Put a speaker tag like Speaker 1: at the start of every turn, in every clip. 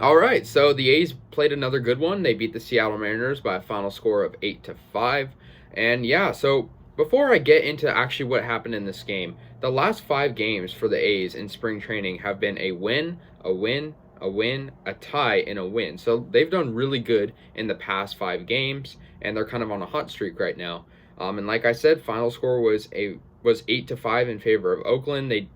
Speaker 1: All right, so the A's played another good one. They beat the Seattle Mariners by a final score of 8-5. And yeah, so before I get into actually what happened in this game, the last 5 games for the A's in spring training have been a win, a win, a win, a tie, and a win. So they've done really good in the past 5 games, and they're kind of on a hot streak right now. And like I said, final score was 8-5 in favor of Oakland. They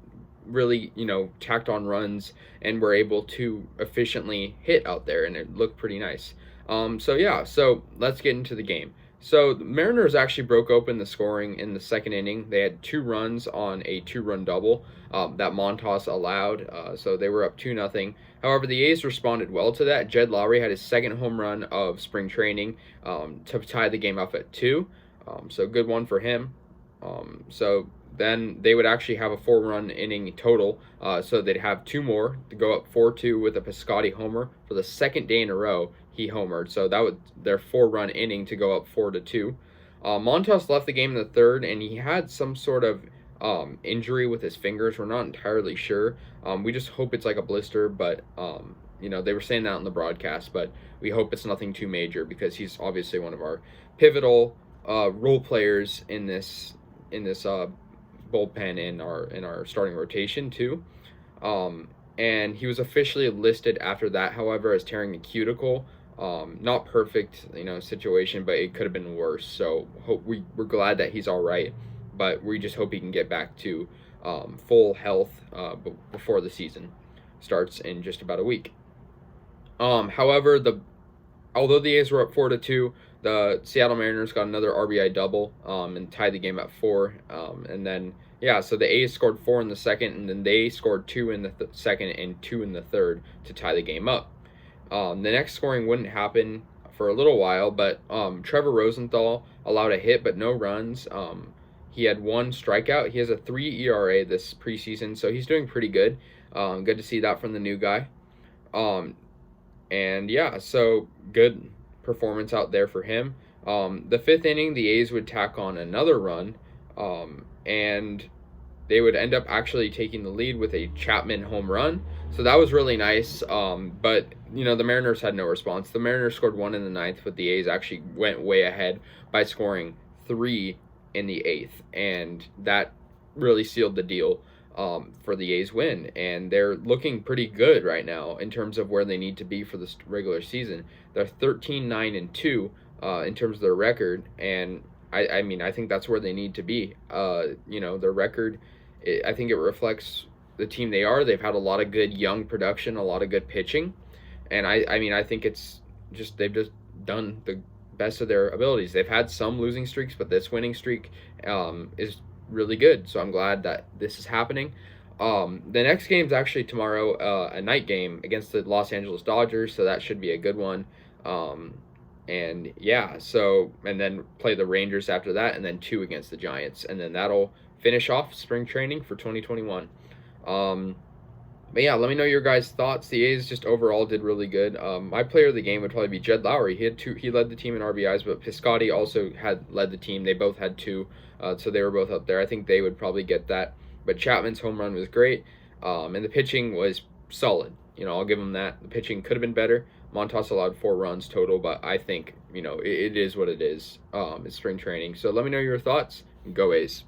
Speaker 1: really, tacked on runs and were able to efficiently hit out there, and it looked pretty nice. So let's get into the game. So the Mariners actually broke open the scoring in the second inning. They had 2 runs on a 2-run double that Montas allowed, so they were up 2-0. However, the A's responded well to that. Jed Lowrie had his second home run of spring training to tie the game up at 2. So good one for him. So then they would actually have a 4-run inning total. So they'd have 2 more to go up 4-2 with a Piscotty homer for the second day in a row. He homered, so that was their 4-run inning to go up 4-2. Montas left the game in the third, and he had some sort of injury with his fingers. We're not entirely sure. We just hope it's like a blister, but they were saying that on the broadcast, but we hope it's nothing too major because he's obviously one of our pivotal role players in this bullpen in our starting rotation too. And he was officially listed after that, however, as tearing a cuticle. Not perfect, situation, but it could have been worse. So we're glad that he's all right, but we just hope he can get back to full health before the season starts in just about a week. However, although the A's were up 4-2, the Seattle Mariners got another RBI double and tied the game at 4. And then so the A's scored 4 in the second, and then they scored 2 in the second and 2 in the third to tie the game up. The next scoring wouldn't happen for a little while, but Trevor Rosenthal allowed a hit but no runs. He had 1 strikeout. He has a 3 ERA this preseason, so he's doing pretty good. Good to see that from the new guy. So good performance out there for him. The 5th inning, the A's would tack on another run, and they would end up actually taking the lead with a Chapman home run. So that was really nice. But the Mariners had no response. The Mariners scored 1 in the 9th, but the A's actually went way ahead by scoring 3 in the 8th, and that really sealed the deal for the A's win, and they're looking pretty good right now in terms of where they need to be for the regular season. They're 13-9-2 in terms of their record, and I think that's where they need to be. Their record, I think it reflects the team they are. They've had a lot of good young production, a lot of good pitching, and I think it's just they've just done the best of their abilities. They've had some losing streaks, but this winning streak is really good, so I'm glad that this is happening. The next game is actually tomorrow, a night game against the Los Angeles Dodgers, so that should be a good one. And then play the Rangers after that, and then 2 against the Giants, and then that'll finish off spring training for 2021. But yeah, let me know your guys' thoughts. The A's just overall did really good. My player of the game would probably be Jed Lowrie. He led the team in RBIs, but Piscotty also had led the team. They both had 2, so they were both up there. I think they would probably get that. But Chapman's home run was great, and the pitching was solid. I'll give him that. The pitching could have been better. Montas allowed 4 runs total, but I think it is what it is. It's spring training. So let me know your thoughts. Go A's.